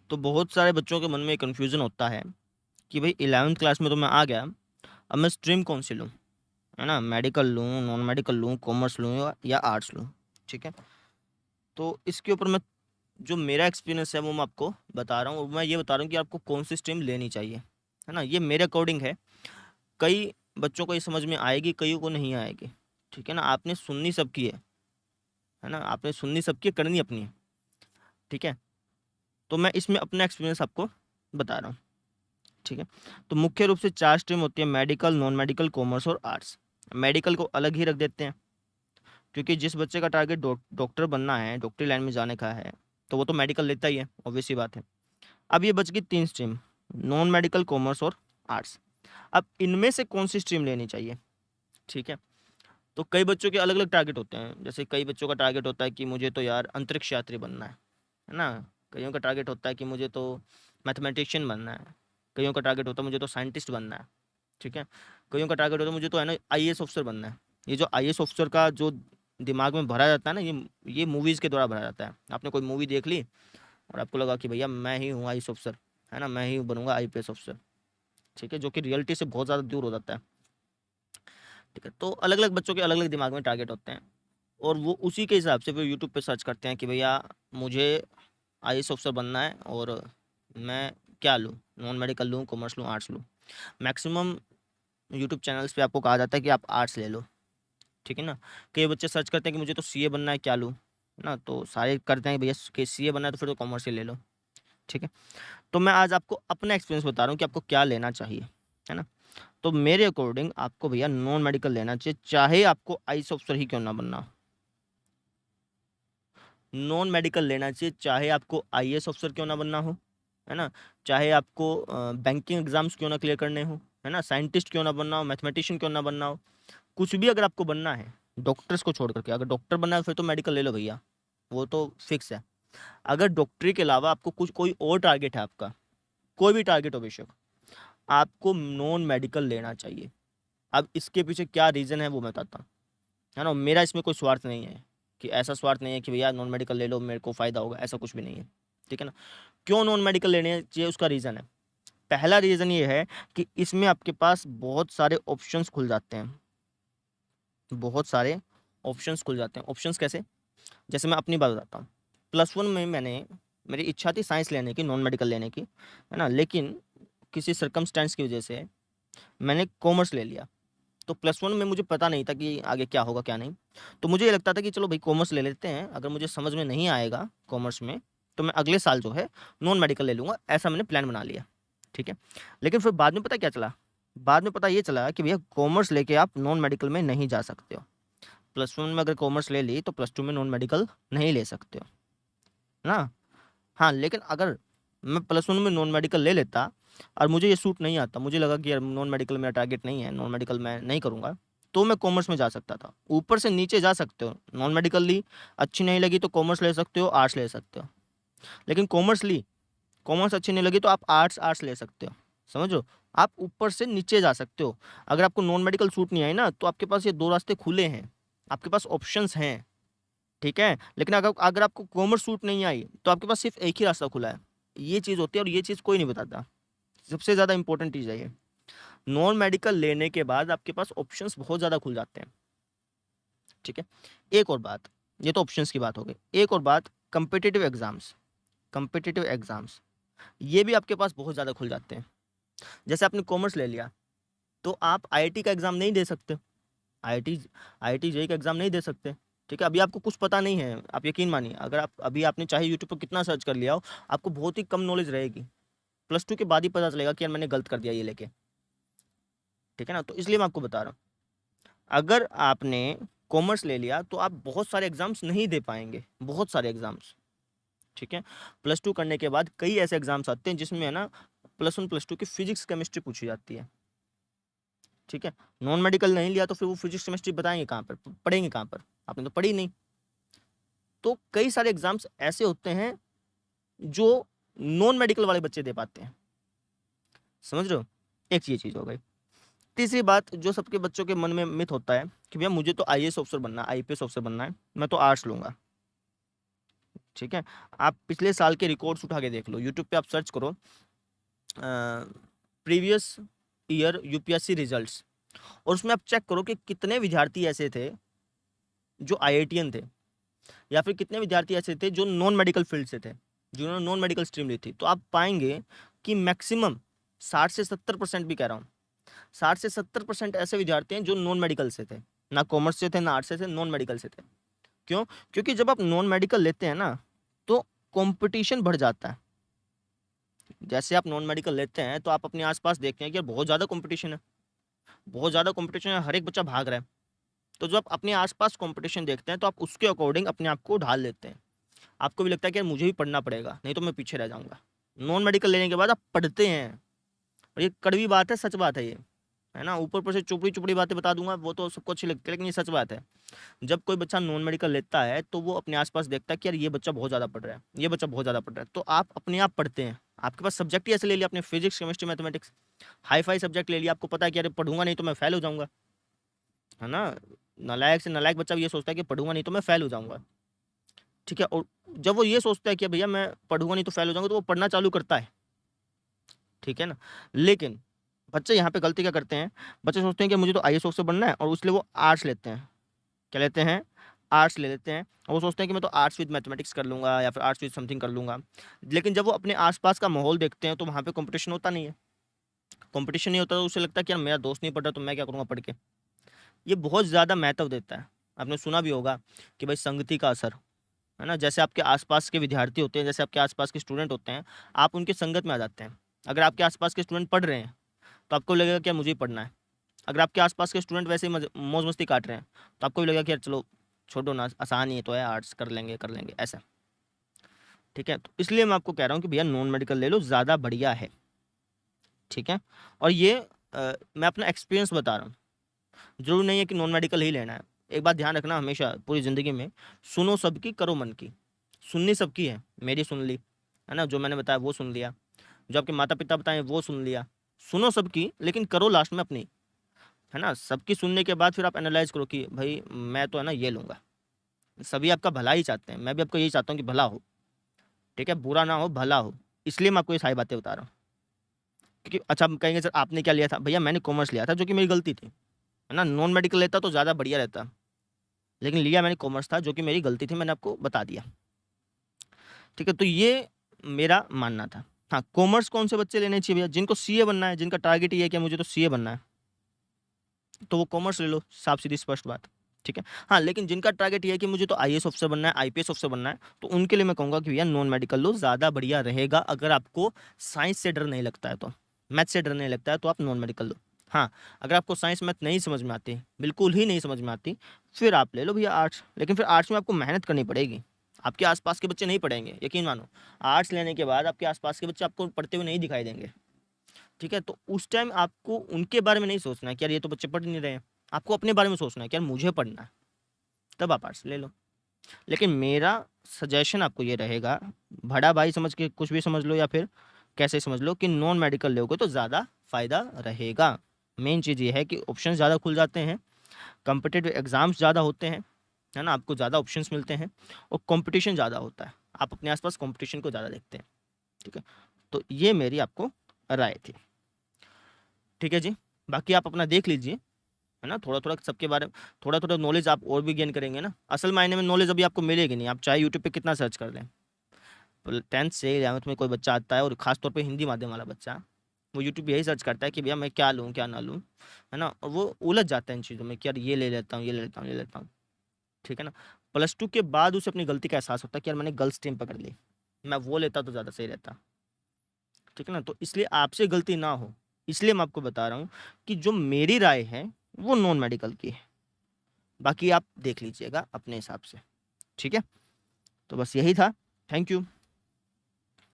तो बहुत सारे बच्चों के मन में कन्फ्यूज़न होता है कि भाई 11th क्लास में तो मैं आ गया, अब मैं स्ट्रीम कौन-सी लूँ, है ना? मेडिकल लूँ, नॉन मेडिकल लूँ, कॉमर्स लूँ या आर्ट्स लूँ, ठीक है? तो इसके ऊपर मैं जो मेरा एक्सपीरियंस है वो मैं आपको बता रहा हूँ और मैं ये बता रहा हूँ कि आपको कौन-सी स्ट्रीम लेनी चाहिए, है ना? ये मेरे अकॉर्डिंग है। कई बच्चों को ये समझ में आएगी, कईयों को नहीं आएगी, ठीक है ना? आपने सुननी सबकी है ना? आपने सुननी सबकी है, करनी अपनी है, ठीक है? तो मैं इसमें अपना एक्सपीरियंस आपको बता रहा हूँ। ठीक है। तो मुख्य रूप से 4 स्ट्रीम होती है मेडिकल, नॉन मेडिकल, कॉमर्स और आर्ट्स। मेडिकल को अलग ही रख देते हैं क्योंकि जिस बच्चे का टारगेट डॉक्टर बनना है, डॉक्टरी लाइन में जाने का है, तो वो तो मेडिकल लेता ही है, ऑब्वियस सी बात है। अब ये बच गई 3 स्ट्रीम, नॉन मेडिकल, कॉमर्स और आर्ट्स। अब इनमें से कौन-सी स्ट्रीम लेनी चाहिए, ठीक है? तो कई बच्चों के अलग-अलग टारगेट होते हैं। जैसे कई बच्चों का टारगेट होता है कि मुझे तो यार अंतरिक्ष यात्री बनना है ना? कइयों का टारगेट होता है कि मुझे तो मैथमेटिशियन बनना है। कइयों का टारगेट होता है मुझे तो साइंटिस्ट बनना है। ठीक है? कइयों का टारगेट होता है मुझे तो है ना आईएएस ऑफ़िसर बनना है। ये जो आईएएस ऑफ़िसर का जो दिमाग में भरा जाता है ना ये मूवीज़ के द्वारा भरा जाता है। आपने कोई मूवी देख ली और आपको लगा कि भैया मैं ही हूँ आईएएस ऑफ़िसर, है ना? मैं ही बनूँगा आईपीएस ऑफ़िसर, ठीक है? जो कि रियलिटी से बहुत ज़्यादा दूर हो जाता है, ठीक है? तो अलग-अलग बच्चों के अलग-अलग दिमाग में टारगेट होते हैं और वो उसी के हिसाब से फिर यूट्यूब पे सर्च करते हैं कि भैया मुझे आईएएस ऑफ़िसर बनना है और मैं क्या लूँ? नॉन मेडिकल लूँ, कॉमर्स लूँ, आर्ट्स लूँ? मैक्सिमम यूट्यूब चैनल्स पे आपको कहा जाता है कि आप आर्ट्स ले लो। ठीक है ना? कई बच्चे सर्च करते हैं कि मुझे तो सीए बनना है, क्या लूँ? है ना? तो सारे करते हैं भैया कि सीए बनना है तो फिर तो कॉमर्स ही ले लो, ठीक है? तो मैं आज आपको अपना एक्सपीरियंस बता रहा हूँ कि आपको क्या लेना चाहिए, है ना? तो मेरे अकॉर्डिंग आपको भैया नॉन मेडिकल लेना चाहिए, चाहे आपको आईएएस ऑफिसर ही क्यों ना बनना हो। नॉन मेडिकल लेना चाहिए, चाहे आपको आईएएस ऑफिसर क्यों ना बनना हो, है ना? चाहे आपको बैंकिंग एग्ज़ाम्स क्यों ना क्लियर करने हो, है ना? साइंटिस्ट क्यों ना बनना हो, मैथमेटिशियन क्यों ना बनना हो, कुछ भी अगर आपको बनना है, डॉक्टर्स को छोड़ कर के, अगर डॉक्टर बनना है फिर तो मेडिकल ले लो भैया, वो तो फिक्स है। अगर डॉक्टरी के अलावा आपको कुछ कोई और टारगेट है आपका, कोई भी टारगेट हो बेशक, आपको नॉन मेडिकल लेना चाहिए। अब इसके पीछे क्या रीज़न है वो मैं बताता हूँ, है ना? मेरा इसमें कोई स्वार्थ नहीं है, कि ऐसा स्वार्थ नहीं है कि भैया नॉन मेडिकल ले लो मेरे को फ़ायदा होगा, ऐसा कुछ भी नहीं है, ठीक है ना? क्यों नॉन मेडिकल लेने चाहिए उसका रीज़न है। पहला रीज़न ये है कि इसमें आपके पास बहुत सारे ऑप्शंस खुल जाते हैं, बहुत सारे ऑप्शंस खुल जाते हैं। ऑप्शंस कैसे? जैसे मैं अपनी बात बताता हूँ। +1 में मेरी इच्छा थी साइंस लेने की, नॉन मेडिकल लेने की, है ना? लेकिन किसी सर्कमस्टेंस की वजह से मैंने कॉमर्स ले लिया। तो +1 में मुझे पता नहीं था कि आगे क्या होगा, क्या नहीं। तो मुझे ये लगता था कि चलो भई कॉमर्स ले लेते हैं, अगर मुझे समझ में नहीं आएगा कॉमर्स में, तो मैं अगले साल जो है नॉन मेडिकल ले लूँगा, ऐसा मैंने प्लान बना लिया, ठीक है? लेकिन फिर बाद में पता है क्या चला? बाद में पता ये चला कि भैया कॉमर्स लेके आप नॉन मेडिकल में नहीं जा सकते हो। +1 में अगर कॉमर्स ले ली, तो +2 में नॉन मेडिकल नहीं ले सकते हो, है ना? हाँ, लेकिन अगर मैं +1 में नॉन मेडिकल ले लेता और मुझे ये सूट नहीं आता, मुझे लगा कि यार नॉन मेडिकल मेरा टारगेट नहीं है, नॉन मेडिकल मैं नहीं करूँगा, तो मैं कॉमर्स में जा सकता था। ऊपर से नीचे जा सकते हो, नॉन मेडिकल ली, अच्छी नहीं लगी तो कॉमर्स ले सकते हो, आर्ट्स ले सकते हो। लेकिन कॉमर्स ली, कॉमर्स अच्छी नहीं लगी तो आप आर्ट्स ले सकते हो, समझ रहे हो? आप ऊपर से नीचे जा सकते हो। अगर आपको नॉन मेडिकल सूट नहीं आई ना, तो आपके पास ये 2 रास्ते खुले हैं, आपके पास ऑप्शंस हैं। ठीक है? लेकिन अगर अगर आपको कॉमर्स सूट नहीं आई, तो आपके पास सिर्फ़ एक ही रास्ता खुला है। ये चीज़ होती है और ये चीज़ कोई नहीं बताता। सबसे ज़्यादा इम्पोर्टेंट चीज़ है ये। नॉन मेडिकल लेने के बाद आपके पास ऑप्शंस बहुत ज़्यादा खुल जाते हैं। ठीक है? एक और बात, ये तो ऑप्शंस की बात हो गई। एक और बात कॉम्पिटिटिव एग्ज़ाम्स ये भी आपके पास बहुत ज़्यादा खुल जाते हैं। जैसे आपने कॉमर्स ले लिया, तो आप आईआईटी का एग्ज़ाम नहीं दे सकते। आईआईटी आईआईटी जेईई का एग्ज़ाम नहीं दे सकते, ठीक है? अभी आपको कुछ पता नहीं है, आप यकीन मानिए अगर आप अभी आपने चाहे यूट्यूब पर कितना सर्च कर लिया हो, आपको बहुत ही कम नॉलेज रहेगी। +2 के बाद ही पता चलेगा कि यार मैंने गलत कर दिया ये लेके, ठीक है ना? तो इसलिए मैं आपको बता रहा हूँ, अगर आपने कॉमर्स ले लिया तो आप बहुत सारे एग्ज़ाम्स नहीं दे पाएँगे, बहुत सारे एग्ज़ाम्स, ठीक है? +2 करने के बाद कई ऐसे एग्ज़ाम्स आते हैं जिसमें है ना +1, +2 की फिज़िक्स, केमिस्ट्री पूछी जाती है, ठीक है? नॉन मेडिकल नहीं लिया तो फिर वो फिज़िक्स, केमिस्ट्री बताएँगे कहाँ पर? पढ़ेंगे कहाँ पर? आपने तो पढ़ी नहीं। तो कई सारे एग्ज़ाम्स ऐसे होते हैं जो नॉन मेडिकल वाले बच्चे दे पाते हैं, समझ रहे हो? एक ये चीज़ हो गई। तीसरी बात जो सबके बच्चों के मन में मिथ होता है कि भैया मुझे तो आईएएस ऑफ़िसर बनना है, आईपीएस ऑफ़िसर बनना है, मैं तो आर्ट्स लूँगा, ठीक है, आप पिछले साल के रिकॉर्ड्स उठा के देख लो, यूट्यूब पे आप सर्च करो प्रीवियस ईयर यूपीएससी रिजल्ट्स, और उसमें आप चेक करो कि कितने विद्यार्थी ऐसे थे जो आईआईटीएन थे, या फिर कितने विद्यार्थी ऐसे थे जो नॉन मेडिकल फील्ड से थे, जिन्होंने नॉन मेडिकल स्ट्रीम ली थी। तो आप पाएंगे कि मैक्सिमम 60 से 70% भी कह रहा हूँ, 60 से 70% ऐसे विद्यार्थी हैं जो नॉन मेडिकल से थे, ना कॉमर्स से थे ना आर्ट्स से थे, नॉन मेडिकल से थे। क्यों? क्योंकि जब आप नॉन मेडिकल लेते हैं ना तो कंपटीशन बढ़ जाता है। जैसे आप नॉन मेडिकल लेते हैं तो आप अपने आसपास देखते हैं कि यार बहुत ज़्यादा कंपटीशन है, बहुत ज़्यादा कंपटीशन है, हर एक बच्चा भाग रहा है। तो जब आप अपने आसपास कंपटीशन देखते हैं तो आप उसके अकॉर्डिंग अपने आप को ढाल लेते हैं। आपको भी लगता है कि यार मुझे भी पढ़ना पड़ेगा, नहीं तो मैं पीछे रह जाऊंगा। नॉन मेडिकल लेने के बाद आप पढ़ते हैं, और ये कड़वी बात है, सच बात है ये, है ना। ऊपर ऊपर से चुपड़ी चुपड़ी बातें बता दूंगा, वो तो सबको अच्छी लगती है, लेकिन ये सच बात है। जब कोई बच्चा नॉन मेडिकल लेता है तो वो अपने आसपास देखता है कि यार ये बच्चा बहुत ज़्यादा पढ़ रहा है, ये बच्चा बहुत ज़्यादा पढ़ रहा है, तो आप अपने आप पढ़ते हैं। आपके पास सब्जेक्ट ही ऐसे ले लिया आपने, physics chemistry mathematics, hi fi subject ले लिया, आपको पता है कि यार पढ़ूंगा नहीं तो मैं फेल हो जाऊंगा, है ना। नालायक से नालायक बच्चा भी ये सोचता है कि पढ़ूंगा नहीं तो मैं फेल हो जाऊंगा, ठीक है। और जब वो ये सोचता है कि भैया मैं पढ़ूंगा नहीं तो फेल हो जाऊंगा, तो वो पढ़ना चालू करता है, ठीक है ना। लेकिन बच्चे यहाँ पे गलती क्या करते हैं, बच्चे सोचते हैं कि मुझे तो आईएएस ऑफिसर बनना है, और इसलिए वो आर्ट्स लेते हैं। क्या लेते हैं? आर्ट्स ले लेते हैं, और वो सोचते हैं कि मैं तो आर्ट्स विद मैथमेटिक्स कर लूंगा या फिर आर्ट्स विद समथिंग कर लूंगा। लेकिन जब वो अपने आसपास का माहौल देखते हैं तो वहाँ पे कंपटीशन होता नहीं है। कंपटीशन नहीं होता तो उसे लगता है कि यार मेरा दोस्त नहीं पढ़ रहा तो मैं क्या करूँगा पढ़ के। ये बहुत ज़्यादा महत्व देता है। आपने सुना भी होगा कि भाई संगति का असर, है ना। जैसे आपके आसपास के विद्यार्थी होते हैं, जैसे आपके आसपास के स्टूडेंट होते हैं, आप उनकी संगत में आ जाते हैं। अगर आपके आसपास के स्टूडेंट पढ़ रहे हैं तो आपको लगेगा कि यार मुझे ही पढ़ना है। अगर आपके आसपास के स्टूडेंट वैसे ही मौज मस्ती काट रहे हैं तो आपको भी लगेगा कि यार चलो छोड़ो ना, आसान ही तो है, आर्ट्स कर लेंगे ऐसा, ठीक है। तो इसलिए मैं आपको कह रहा हूँ कि भैया नॉन मेडिकल ले लो, ज़्यादा बढ़िया है, ठीक है। और ये मैं अपना एक्सपीरियंस बता रहा हूँ, जरूर नहीं है कि नॉन मेडिकल ही लेना है। एक बात ध्यान रखना हमेशा पूरी ज़िंदगी में, सुनो सबकी करो मन की। सुननी सबकी है, मेरी सुन ली, है ना, जो मैंने बताया वो सुन लिया, जो आपके माता पिता बताएं वो सुन लिया। सुनो सबकी लेकिन करो लास्ट में अपनी, है ना। सबकी सुनने के बाद फिर आप एनालाइज करो कि भाई मैं तो है ना ये लूँगा। सभी आपका भला ही चाहते हैं, मैं भी आपको यही चाहता हूँ कि भला हो, ठीक है, बुरा ना हो, भला हो। इसलिए मैं आपको ये सारी बातें बता रहा हूँ। क्योंकि अच्छा आप कहेंगे सर आपने क्या लिया था, भैया मैंने कॉमर्स लिया था जो कि मेरी गलती थी, है ना। नॉन मेडिकल लेता तो ज़्यादा बढ़िया रहता, लेकिन लिया मैंने कॉमर्स था जो कि मेरी गलती थी, मैंने आपको बता दिया, ठीक है। तो ये मेरा मानना था। हाँ, कॉमर्स कौन से बच्चे लेने चाहिए भैया? जिनको सीए बनना है, जिनका टारगेट ये है कि मुझे तो सीए बनना है, तो वो कॉमर्स ले लो, साफ सीधी स्पष्ट बात, ठीक है। हाँ, लेकिन जिनका टारगेट ये है कि मुझे तो आईएएस ऑफिसर बनना है, आईपीएस ऑफिसर बनना है, तो उनके लिए मैं कहूँगा कि भैया नॉन मेडिकल लो, ज़्यादा बढ़िया रहेगा। अगर आपको साइंस से डर नहीं लगता है तो, मैथ से डर नहीं लगता है तो आप नॉन मेडिकल लो। हाँ, अगर आपको साइंस मैथ नहीं समझ में आती, बिल्कुल ही नहीं समझ में आती, फिर आप ले लो भैया आर्ट्स। लेकिन फिर आर्ट्स में आपको मेहनत करनी पड़ेगी, आपके आसपास के बच्चे नहीं पढ़ेंगे, यकीन मानो। आर्ट्स लेने के बाद आपके आसपास के बच्चे आपको पढ़ते हुए नहीं दिखाई देंगे, ठीक है। तो उस टाइम आपको उनके बारे में नहीं सोचना है कि यार ये तो बच्चे पढ़ नहीं रहे हैं, आपको अपने बारे में सोचना है कि यार मुझे पढ़ना है, तब आप आर्ट्स ले लो। लेकिन मेरा सजेशन आपको ये रहेगा, बड़ा भाई समझ के कुछ भी समझ लो या फिर कैसे समझ लो, कि नॉन मेडिकल लोगे तो ज़्यादा फायदा रहेगा। मेन चीज़ ये है कि ऑप्शन ज़्यादा खुल जाते हैं, कॉम्पिटिटिव एग्जाम्स ज़्यादा होते हैं, है ना, आपको ज़्यादा ऑप्शंस मिलते हैं, और कंपटीशन ज़्यादा होता है, आप अपने आसपास कंपटीशन को ज़्यादा देखते हैं, ठीक है। तो ये मेरी आपको राय थी, ठीक है जी। बाकी आप अपना देख लीजिए, है ना, थोड़ा थोड़ा सबके बारे में थोड़ा थोड़ा नॉलेज आप और भी गेन करेंगे ना। असल मायने में नॉलेज अभी आपको मिलेगी नहीं, आप चाहे यूट्यूब पे कितना सर्च कर लें। 10th से 11th में कोई बच्चा आता है, और खासतौर पे हिंदी माध्यम वाला बच्चा, वो यूट्यूब यही सर्च करता है कि भैया मैं क्या लूँ क्या ना लूँ, है ना। और वो उलझ जाता है इन चीज़ों में कि यार ये ले लेता हूँ, ये ले लेता हूँ, ये ले लेता हूँ, ठीक है ना। +2 के बाद उसे अपनी गलती का एहसास होता है कि यार मैंने गर्ल्स स्ट्रीम पकड़ ली, मैं वो लेता तो ज़्यादा सही रहता, ठीक है ना। तो इसलिए आपसे गलती ना हो, इसलिए मैं आपको बता रहा हूँ कि जो मेरी राय है वो नॉन मेडिकल की है। बाकी आप देख लीजिएगा अपने हिसाब से, ठीक है। तो बस यही था, थैंक यू।